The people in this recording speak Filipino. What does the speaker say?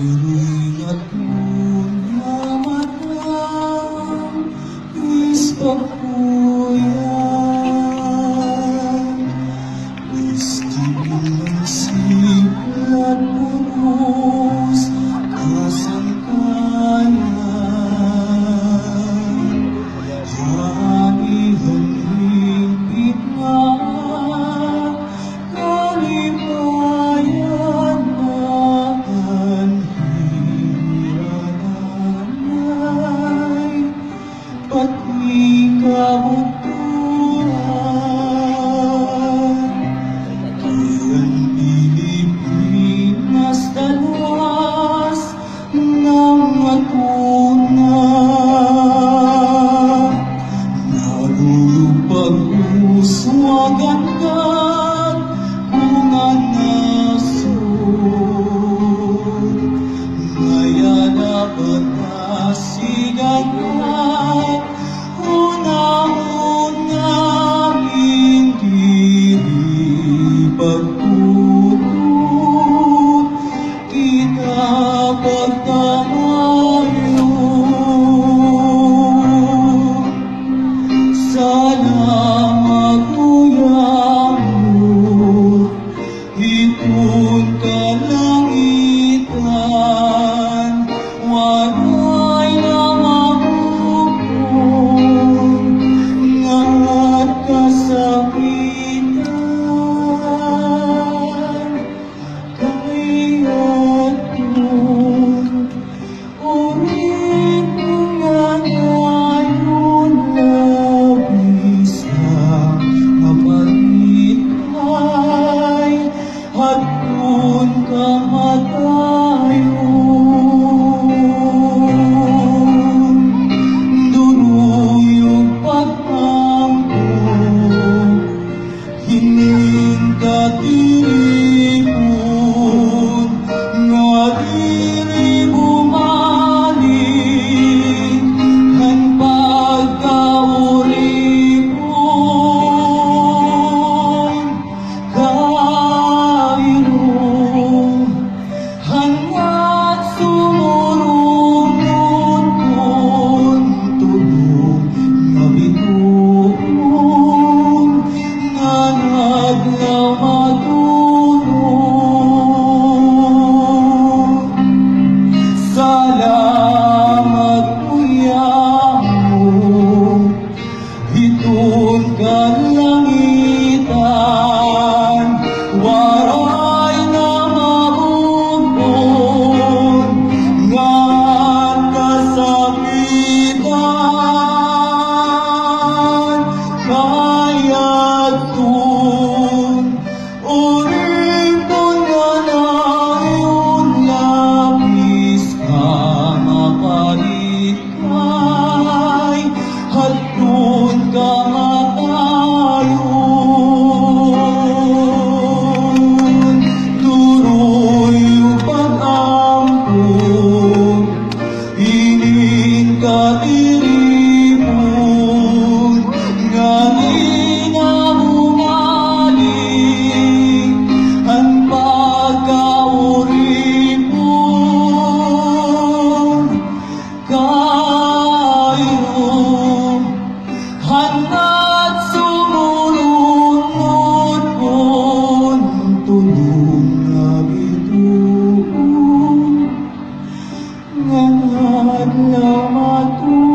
Iringat mo naman ang ispapuyan. Istigil ng sipat punos kasangkayan. Hanihan hingpit na kalimayan na anhiranay. Pati kabutuhan ang Pilipinas dalwas ng matuna. Nalulupag puso agad-agad kung anasod. Ngaya dapat asigayan una-una hindi pagtutut kita pagtamayo. Salamat Kuya mo, ipon kalangitan, walay namamupon nga't kasakitan. Kaya't doon ulit nga ngayon labis ang mapalitay at doon kamatayon. Duruyong pagtampo hining katiripon nga dili bumalik ang pagkauripon. Kairo hanggat sumurunod kon tulong nga bituon nga naglamatulog. Salamat Kuya mo, itun kalangitan, waray na mabukon nga't kasakitan. Kaya't doon uripon nga nayon labis ka mapalikay at doon kamatayon. Tuloy yung pag-ampun ining katiripon nga di na bumalik ang pagkauripon. Kairo hanggat sumulunod kon tulong nga bituon nga naglamatulog.